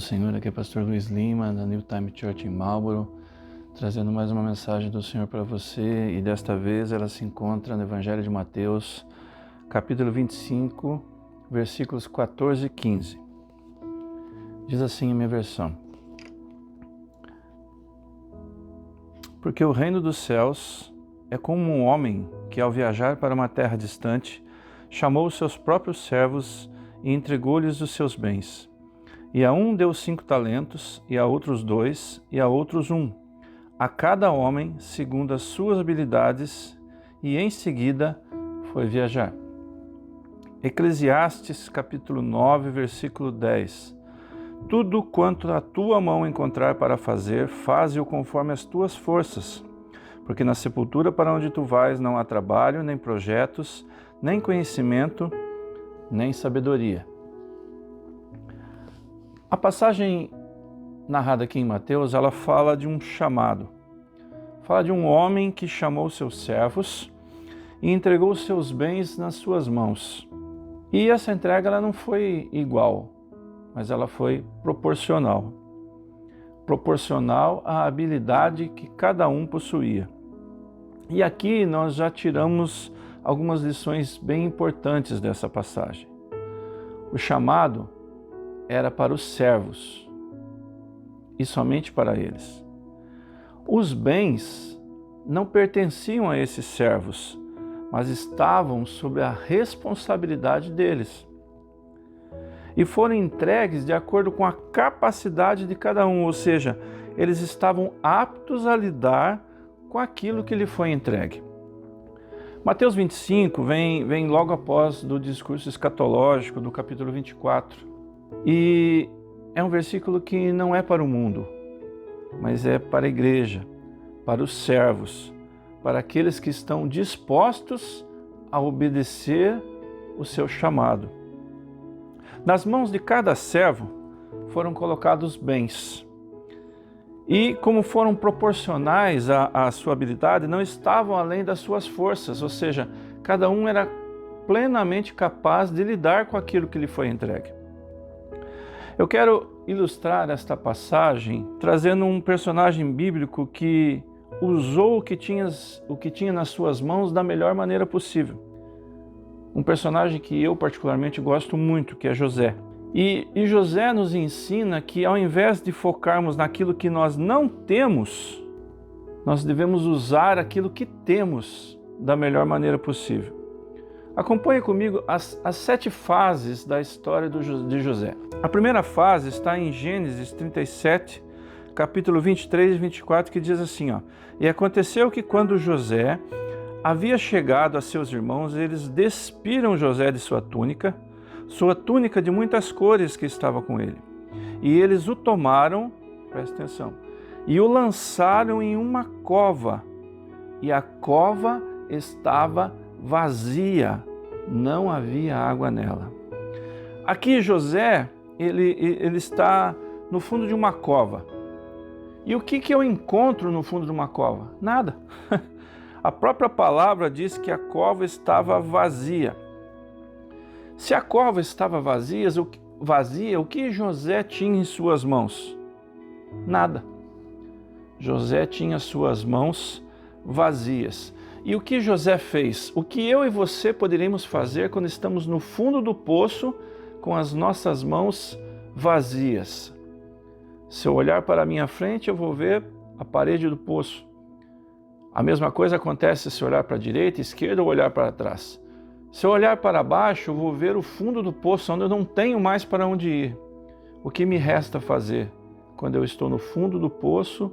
Senhor, aqui é o pastor Luiz Lima, da New Time Church em Marlborough, trazendo mais uma mensagem do Senhor para você, e desta vez ela se encontra no Evangelho de Mateus, capítulo 25, versículos 14 e 15. Diz assim a minha versão: Porque o reino dos céus é como um homem que, ao viajar para uma terra distante, chamou os seus próprios servos e entregou-lhes os seus bens. E a um deu 5 talentos, e a outros 2, e a outros 1, a cada homem segundo as suas habilidades, e em seguida foi viajar. Eclesiastes capítulo 9, versículo 10. Tudo quanto a tua mão encontrar para fazer, faze-o conforme as tuas forças, porque na sepultura para onde tu vais não há trabalho, nem projetos, nem conhecimento, nem sabedoria. A passagem narrada aqui em Mateus, ela fala de um chamado. Fala de um homem que chamou seus servos e entregou seus bens nas suas mãos. E essa entrega ela não foi igual, mas ela foi proporcional. Proporcional à habilidade que cada um possuía. E aqui nós já tiramos algumas lições bem importantes dessa passagem. O chamado era para os servos, e somente para eles. Os bens não pertenciam a esses servos, mas estavam sob a responsabilidade deles. E foram entregues de acordo com a capacidade de cada um, ou seja, eles estavam aptos a lidar com aquilo que lhe foi entregue. Mateus 25 vem logo após do discurso escatológico do capítulo 24. E é um versículo que não é para o mundo, mas é para a igreja, para os servos, para aqueles que estão dispostos a obedecer o seu chamado. Nas mãos de cada servo foram colocados bens. E como foram proporcionais à sua habilidade, não estavam além das suas forças, ou seja, cada um era plenamente capaz de lidar com aquilo que lhe foi entregue. Eu quero ilustrar esta passagem trazendo um personagem bíblico que usou o que tinha nas suas mãos da melhor maneira possível. Um personagem que eu particularmente gosto muito, que é José. E José nos ensina que ao invés de focarmos naquilo que nós não temos, nós devemos usar aquilo que temos da melhor maneira possível. Acompanhe comigo as 7 fases da história de José. A primeira fase está em Gênesis 37, capítulo 23 e 24, que diz assim, E aconteceu que quando José havia chegado a seus irmãos, eles despiram José de sua túnica de muitas cores que estava com ele. E eles o tomaram, presta atenção, e o lançaram em uma cova, e a cova estava vazia, não havia água nela. Aqui José, ele está no fundo de uma cova. E o que eu encontro no fundo de uma cova? Nada. A própria palavra diz que a cova estava vazia. Se a cova estava vazia, o que José tinha em suas mãos? Nada. José tinha suas mãos vazias. E o que José fez? O que eu e você poderíamos fazer quando estamos no fundo do poço com as nossas mãos vazias? Se eu olhar para a minha frente, eu vou ver a parede do poço. A mesma coisa acontece se eu olhar para a direita, esquerda ou olhar para trás. Se eu olhar para baixo, eu vou ver o fundo do poço, onde eu não tenho mais para onde ir. O que me resta fazer quando eu estou no fundo do poço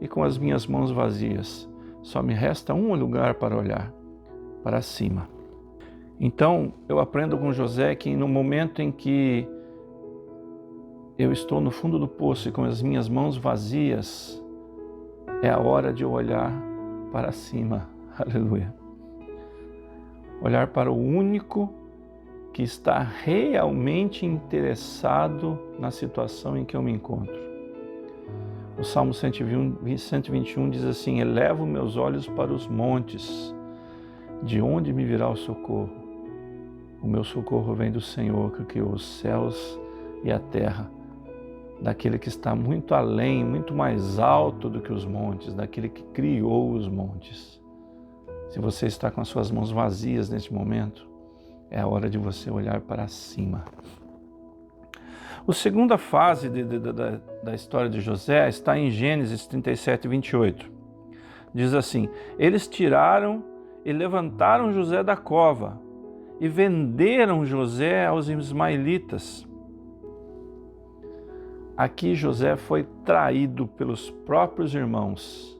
e com as minhas mãos vazias? Só me resta um lugar para olhar, para cima. Então, eu aprendo com José que no momento em que eu estou no fundo do poço e com as minhas mãos vazias, é a hora de eu olhar para cima. Aleluia. Olhar para o único que está realmente interessado na situação em que eu me encontro. O Salmo 121 diz assim: Elevo meus olhos para os montes, de onde me virá o socorro? O meu socorro vem do Senhor, que criou os céus e a terra. daquele que está muito além, muito mais alto do que os montes, daquele que criou os montes. Se você está com as suas mãos vazias neste momento, é a hora de você olhar para cima. A segunda fase da história de José está em Gênesis 37, 28. Diz assim: eles tiraram e levantaram José da cova e venderam José aos ismaelitas. Aqui José foi traído pelos próprios irmãos.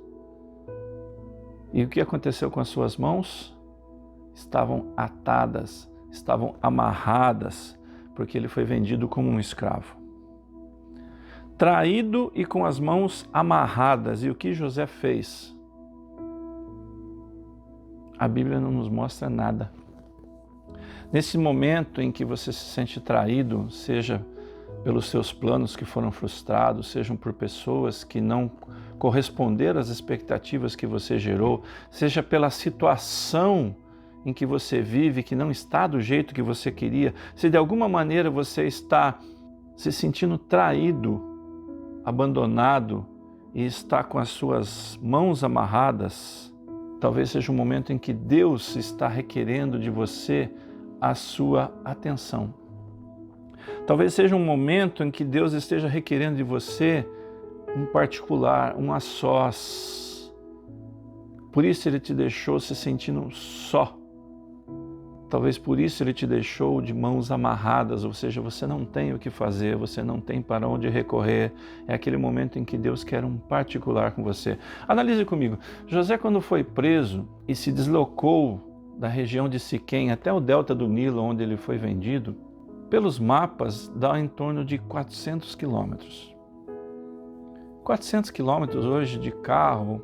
E o que aconteceu com as suas mãos? Estavam atadas, estavam amarradas, porque ele foi vendido como um escravo. Traído e com as mãos amarradas. E o que José fez? A Bíblia não nos mostra nada. Nesse momento em que você se sente traído, seja pelos seus planos que foram frustrados, sejam por pessoas que não corresponderam às expectativas que você gerou, seja pela situação em que você vive, que não está do jeito que você queria, se de alguma maneira você está se sentindo traído, abandonado e está com as suas mãos amarradas, talvez seja um momento em que Deus está requerendo de você a sua atenção. Talvez seja um momento em que Deus esteja requerendo de você um particular, um a sós. Por isso Ele te deixou se sentindo só. Talvez por isso Ele te deixou de mãos amarradas, ou seja, você não tem o que fazer, você não tem para onde recorrer. É aquele momento em que Deus quer um particular com você. Analise comigo. José, quando foi preso e se deslocou da região de Siquém até o delta do Nilo, onde ele foi vendido, pelos mapas dá em torno de 400 quilômetros. 400 quilômetros hoje de carro,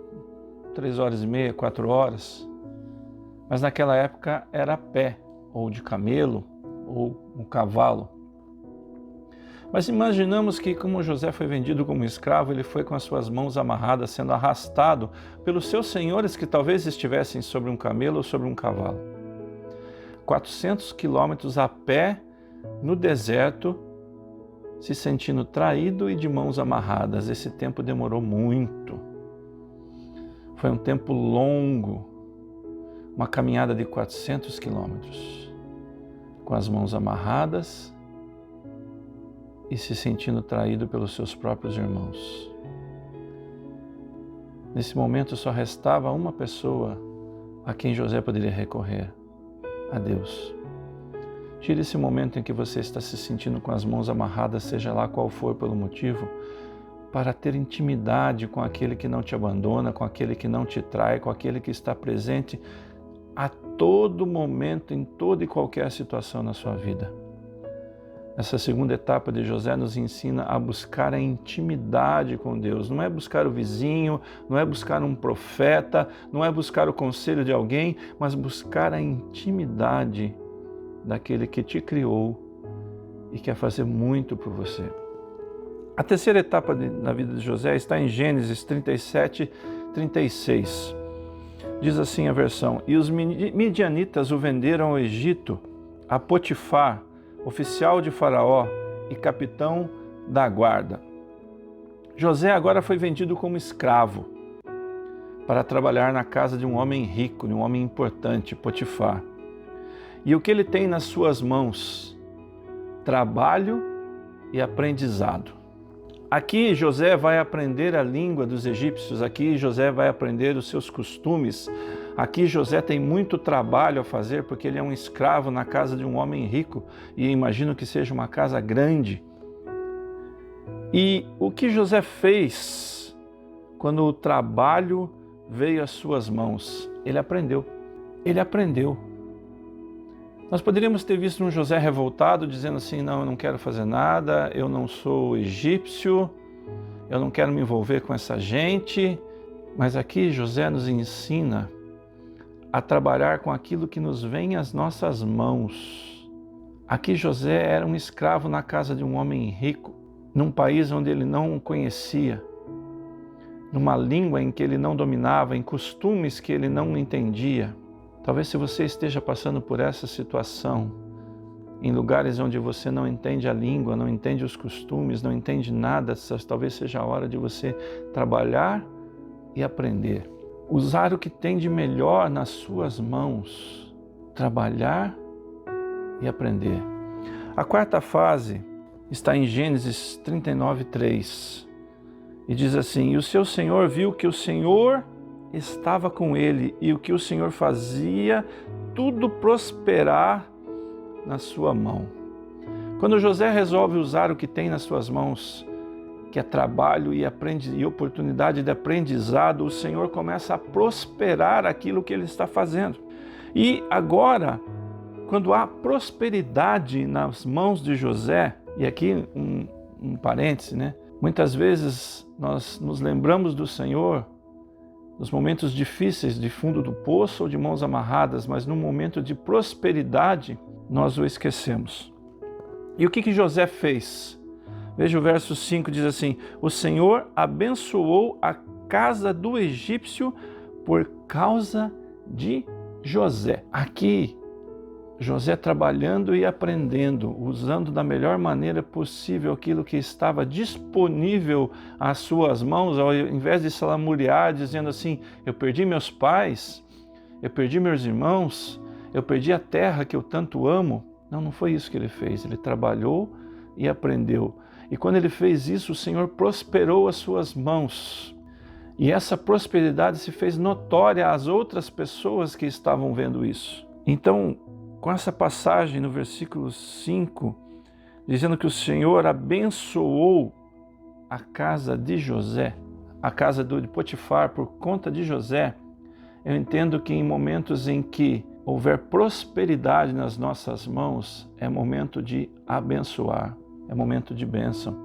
3 horas e meia, 4 horas. Mas naquela época era a pé, ou de camelo, ou um cavalo. Mas imaginamos que, como José foi vendido como escravo, ele foi com as suas mãos amarradas, sendo arrastado pelos seus senhores que talvez estivessem sobre um camelo ou sobre um cavalo. 400 quilômetros a pé, no deserto, se sentindo traído e de mãos amarradas. Esse tempo demorou muito. Foi um tempo longo, uma caminhada de 400 quilômetros, com as mãos amarradas e se sentindo traído pelos seus próprios irmãos. Nesse momento só restava uma pessoa a quem José poderia recorrer: a Deus. Tire esse momento em que você está se sentindo com as mãos amarradas, seja lá qual for pelo motivo, para ter intimidade com aquele que não te abandona, com aquele que não te trai, com aquele que está presente a todo momento, em toda e qualquer situação na sua vida. Essa segunda etapa de José nos ensina a buscar a intimidade com Deus. Não é buscar o vizinho, não é buscar um profeta, não é buscar o conselho de alguém, mas buscar a intimidade daquele que te criou e quer fazer muito por você. A terceira etapa na vida de José está em Gênesis 37, 36. Diz assim a versão: e os midianitas o venderam ao Egito, a Potifar, oficial de Faraó e capitão da guarda. José agora foi vendido como escravo para trabalhar na casa de um homem rico, de um homem importante, Potifar. E o que ele tem nas suas mãos? Trabalho e aprendizado. Aqui José vai aprender a língua dos egípcios, aqui José vai aprender os seus costumes, aqui José tem muito trabalho a fazer porque ele é um escravo na casa de um homem rico e imagino que seja uma casa grande. E o que José fez quando o trabalho veio às suas mãos? Ele aprendeu. Ele aprendeu. Nós poderíamos ter visto um José revoltado, dizendo assim: não, eu não quero fazer nada, eu não sou egípcio, eu não quero me envolver com essa gente. Mas aqui José nos ensina a trabalhar com aquilo que nos vem às nossas mãos. Aqui José era um escravo na casa de um homem rico, num país onde ele não conhecia, numa língua em que ele não dominava, em costumes que ele não entendia. Talvez se você esteja passando por essa situação, em lugares onde você não entende a língua, não entende os costumes, não entende nada, talvez seja a hora de você trabalhar e aprender. Usar o que tem de melhor nas suas mãos, trabalhar e aprender. A quarta fase está em Gênesis 39:3 e diz assim: e o seu senhor viu que o Senhor estava com ele e o que o Senhor fazia, tudo prosperar na sua mão. Quando José resolve usar o que tem nas suas mãos, que é trabalho e oportunidade de aprendizado, o Senhor começa a prosperar aquilo que ele está fazendo. E agora, quando há prosperidade nas mãos de José, e aqui um parêntese, né? Muitas vezes nós nos lembramos do Senhor nos momentos difíceis de fundo do poço ou de mãos amarradas, mas no momento de prosperidade nós o esquecemos. E o que José fez? Veja o verso 5, diz assim: o Senhor abençoou a casa do egípcio por causa de José. Aqui, José trabalhando e aprendendo, usando da melhor maneira possível aquilo que estava disponível às suas mãos, ao invés de se lamuriar, dizendo assim: eu perdi meus pais, eu perdi meus irmãos, eu perdi a terra que eu tanto amo. Não foi isso que ele fez. Ele trabalhou e aprendeu. E quando ele fez isso, o Senhor prosperou as suas mãos. E essa prosperidade se fez notória às outras pessoas que estavam vendo isso. Então, com essa passagem no versículo 5, dizendo que o Senhor abençoou a casa de José, a casa de Potifar por conta de José, eu entendo que em momentos em que houver prosperidade nas nossas mãos, é momento de abençoar, é momento de bênção.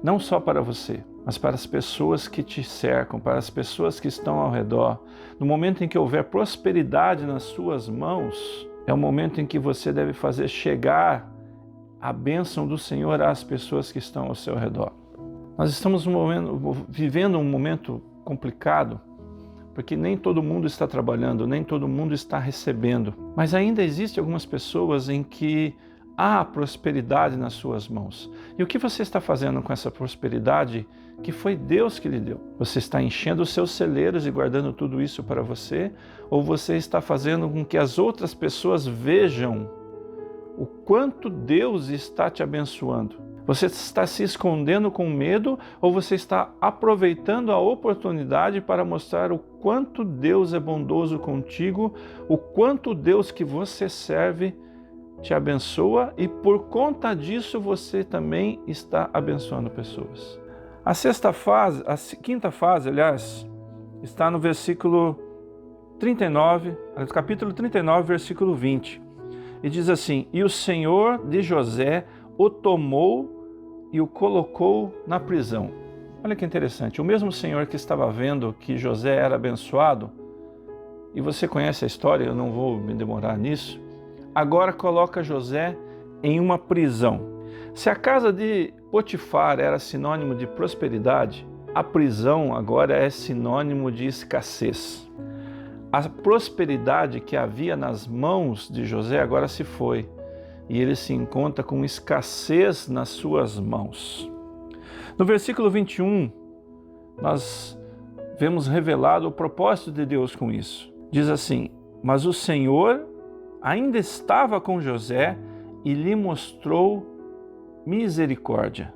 Não só para você, mas para as pessoas que te cercam, para as pessoas que estão ao redor. No momento em que houver prosperidade nas suas mãos, é o momento em que você deve fazer chegar a bênção do Senhor às pessoas que estão ao seu redor. Nós estamos vivendo um momento complicado, porque nem todo mundo está trabalhando, nem todo mundo está recebendo. Mas ainda existem algumas pessoas em que há prosperidade nas suas mãos. E o que você está fazendo com essa prosperidade que foi Deus que lhe deu? Você está enchendo os seus celeiros e guardando tudo isso para você? Ou você está fazendo com que as outras pessoas vejam o quanto Deus está te abençoando? Você está se escondendo com medo ou você está aproveitando a oportunidade para mostrar o quanto Deus é bondoso contigo, o quanto Deus que você serve te abençoa e por conta disso você também está abençoando pessoas? A quinta fase, aliás, está no versículo 39, capítulo 39, versículo 20. E diz assim: e o Senhor de José o tomou e o colocou na prisão. Olha que interessante, o mesmo Senhor que estava vendo que José era abençoado, e você conhece a história, eu não vou me demorar nisso, agora coloca José em uma prisão. Se a casa de Potifar era sinônimo de prosperidade, a prisão agora é sinônimo de escassez. A prosperidade que havia nas mãos de José agora se foi, e ele se encontra com escassez nas suas mãos. No versículo 21, nós vemos revelado o propósito de Deus com isso. Diz assim: mas o Senhor ainda estava com José e lhe mostrou misericórdia.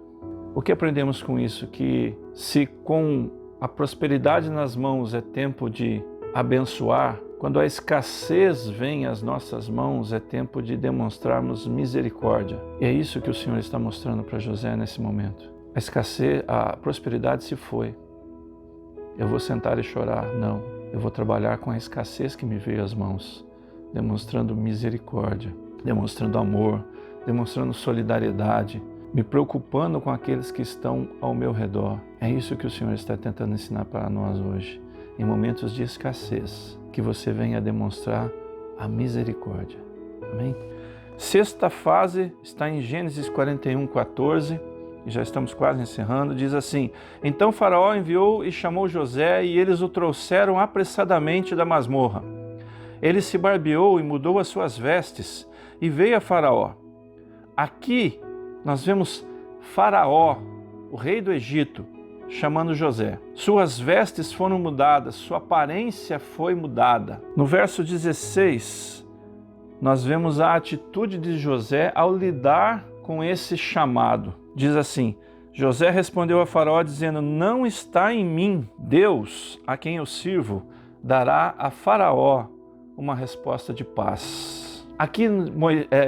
O que aprendemos com isso? Que se com a prosperidade nas mãos é tempo de abençoar, quando a escassez vem às nossas mãos é tempo de demonstrarmos misericórdia. E é isso que o Senhor está mostrando para José nesse momento. A escassez, a prosperidade se foi. Eu vou sentar e chorar? Não. Eu vou trabalhar com a escassez que me veio às mãos, demonstrando misericórdia, demonstrando amor, demonstrando solidariedade, me preocupando com aqueles que estão ao meu redor. É isso que o Senhor está tentando ensinar para nós hoje. Em momentos de escassez, que você venha demonstrar a misericórdia. Amém? Sexta fase está em Gênesis 41:14, e já estamos quase encerrando, diz assim: então Faraó enviou e chamou José, e eles o trouxeram apressadamente da masmorra. Ele se barbeou e mudou as suas vestes, e veio a Faraó. Aqui nós vemos Faraó, o rei do Egito, chamando José. Suas vestes foram mudadas, sua aparência foi mudada. No verso 16, nós vemos a atitude de José ao lidar com esse chamado. Diz assim: José respondeu a Faraó dizendo: não está em mim. Deus, a quem eu sirvo, dará a Faraó uma resposta de paz. Aqui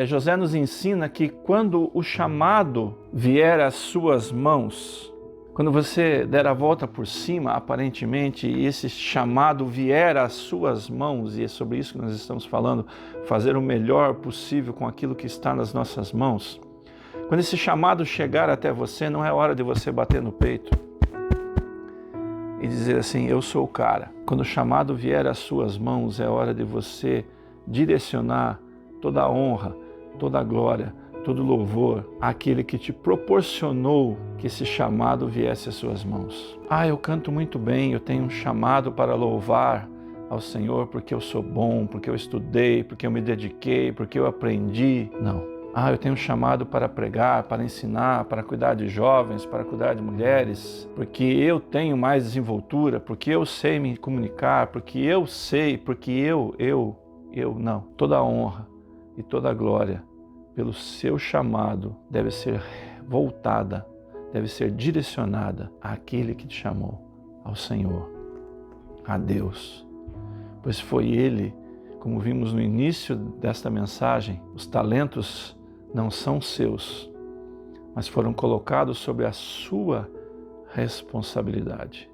José nos ensina que quando o chamado vier às suas mãos, quando você der a volta por cima, aparentemente, e esse chamado vier às suas mãos, e é sobre isso que nós estamos falando, fazer o melhor possível com aquilo que está nas nossas mãos. Quando esse chamado chegar até você, não é hora de você bater no peito e dizer assim: eu sou o cara. Quando o chamado vier às suas mãos, é hora de você direcionar toda a honra, toda a glória, todo louvor àquele que te proporcionou que esse chamado viesse às suas mãos. Eu canto muito bem, eu tenho um chamado para louvar ao Senhor porque eu sou bom, porque eu estudei, porque eu me dediquei, porque eu aprendi. Não. Eu tenho um chamado para pregar, para ensinar, para cuidar de jovens, para cuidar de mulheres, porque eu tenho mais desenvoltura, porque eu sei me comunicar, porque eu sei, porque eu não. Toda a honra e toda a glória pelo seu chamado deve ser voltada, deve ser direcionada àquele que te chamou, ao Senhor, a Deus. Pois foi Ele, como vimos no início desta mensagem, os talentos não são seus, mas foram colocados sobre a sua responsabilidade.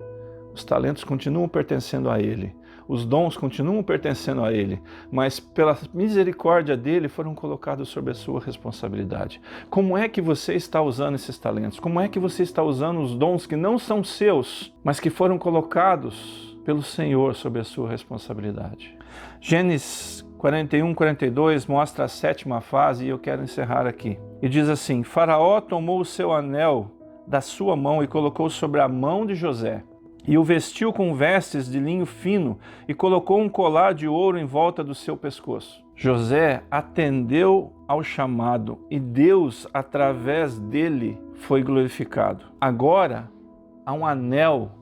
Os talentos continuam pertencendo a Ele, os dons continuam pertencendo a Ele, mas pela misericórdia dEle foram colocados sob a sua responsabilidade. Como é que você está usando esses talentos? Como é que você está usando os dons que não são seus, mas que foram colocados pelo Senhor sob a sua responsabilidade? Gênesis 41, 42 mostra a sétima fase e eu quero encerrar aqui. E diz assim: Faraó tomou o seu anel da sua mão e colocou sobre a mão de José, e o vestiu com vestes de linho fino e colocou um colar de ouro em volta do seu pescoço. José atendeu ao chamado e Deus, através dele, foi glorificado. Agora há um anel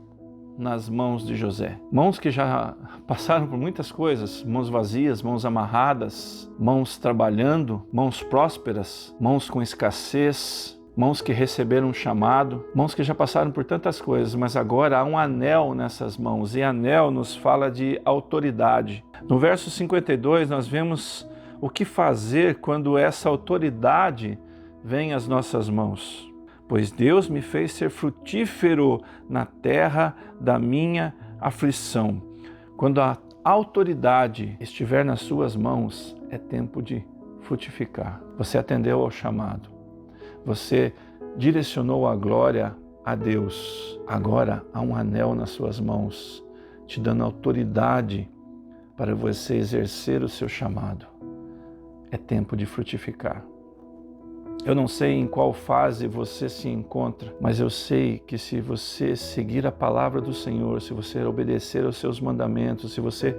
nas mãos de José. Mãos que já passaram por muitas coisas, mãos vazias, mãos amarradas, mãos trabalhando, mãos prósperas, mãos com escassez, mãos que receberam um chamado, mãos que já passaram por tantas coisas, mas agora há um anel nessas mãos, e anel nos fala de autoridade. No verso 52 nós vemos o que fazer quando essa autoridade vem às nossas mãos. Pois Deus me fez ser frutífero na terra da minha aflição. Quando a autoridade estiver nas suas mãos, é tempo de frutificar. Você atendeu ao chamado. Você direcionou a glória a Deus. Agora há um anel nas suas mãos, te dando autoridade para você exercer o seu chamado. É tempo de frutificar. Eu não sei em qual fase você se encontra, mas eu sei que se você seguir a palavra do Senhor, se você obedecer aos seus mandamentos, se você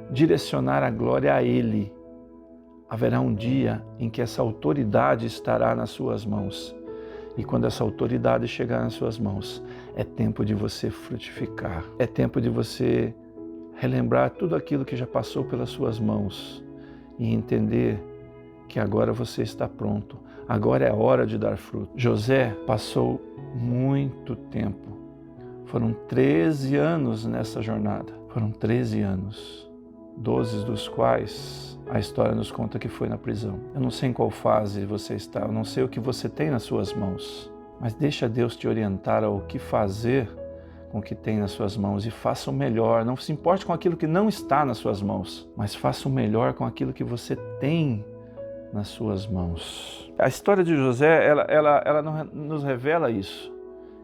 direcionar a glória a Ele, haverá um dia em que essa autoridade estará nas suas mãos. E quando essa autoridade chegar nas suas mãos, é tempo de você frutificar. É tempo de você relembrar tudo aquilo que já passou pelas suas mãos e entender que agora você está pronto. Agora é hora de dar fruto. José passou muito tempo. Foram 13 anos nessa jornada. Foram 13 anos. 12 dos quais a história nos conta que foi na prisão. Eu não sei em qual fase você está, eu não sei o que você tem nas suas mãos, mas deixa Deus te orientar ao que fazer com o que tem nas suas mãos e faça o melhor. Não se importe com aquilo que não está nas suas mãos, mas faça o melhor com aquilo que você tem nas suas mãos. A história de José, ela nos revela isso,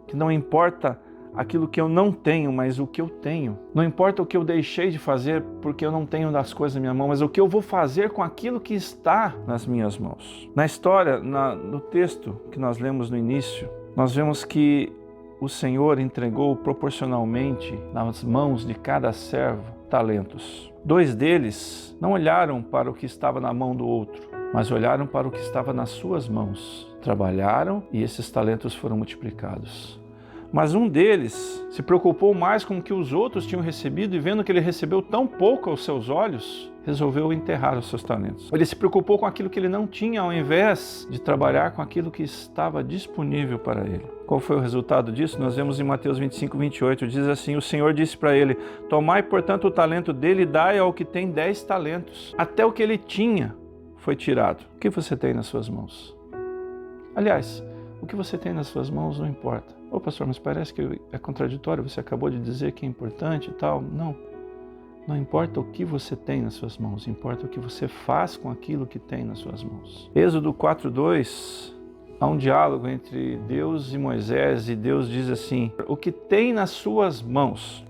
que não importa aquilo que eu não tenho, mas o que eu tenho. Não importa o que eu deixei de fazer porque eu não tenho das coisas na minha mão, mas o que eu vou fazer com aquilo que está nas minhas mãos. Na história, no texto que nós lemos no início, nós vemos que o Senhor entregou proporcionalmente nas mãos de cada servo talentos. 2 deles não olharam para o que estava na mão do outro. mas olharam para o que estava nas suas mãos, trabalharam e esses talentos foram multiplicados. Mas um deles se preocupou mais com o que os outros tinham recebido e vendo que ele recebeu tão pouco aos seus olhos, resolveu enterrar os seus talentos. Ele se preocupou com aquilo que ele não tinha, ao invés de trabalhar com aquilo que estava disponível para ele. Qual foi o resultado disso? Nós vemos em Mateus 25, 28, diz assim: o Senhor disse para ele: tomai, portanto, o talento dele e dai ao que tem 10 talentos. Até o que ele tinha foi tirado. O que você tem nas suas mãos? Aliás, o que você tem nas suas mãos não importa. Ô pastor, mas parece que é contraditório, você acabou de dizer que é importante e tal. Não importa o que você tem nas suas mãos, importa o que você faz com aquilo que tem nas suas mãos. Êxodo 4:2, há um diálogo entre Deus e Moisés, e Deus diz assim: o que tem nas suas mãos.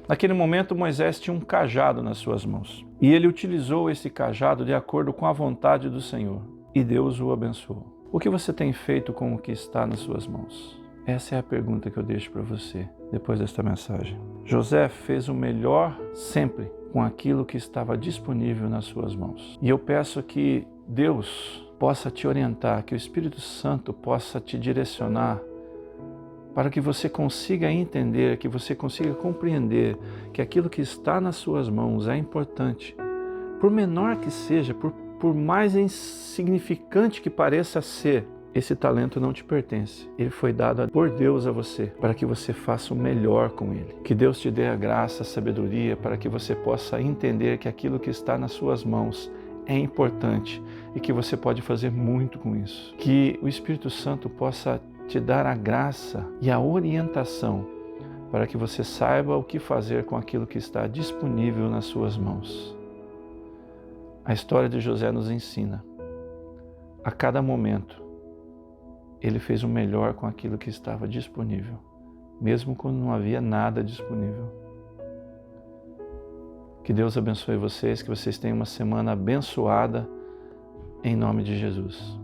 Naquele momento, Moisés tinha um cajado nas suas mãos, e ele utilizou esse cajado de acordo com a vontade do Senhor, e Deus o abençoou. O que você tem feito com o que está nas suas mãos? Essa é a pergunta que eu deixo para você depois desta mensagem. José fez o melhor sempre com aquilo que estava disponível nas suas mãos. E eu peço que Deus possa te orientar, que o Espírito Santo possa te direcionar para que você consiga entender, que você consiga compreender que aquilo que está nas suas mãos é importante. Por menor que seja, por mais insignificante que pareça ser, esse talento não te pertence. Ele foi dado por Deus a você, para que você faça o melhor com ele. Que Deus te dê a graça, a sabedoria, para que você possa entender que aquilo que está nas suas mãos é importante e que você pode fazer muito com isso. Que o Espírito Santo possa te dar a graça e a orientação para que você saiba o que fazer com aquilo que está disponível nas suas mãos. A história de José nos ensina, a cada momento, ele fez o melhor com aquilo que estava disponível, mesmo quando não havia nada disponível. Que Deus abençoe vocês, que vocês tenham uma semana abençoada, em nome de Jesus.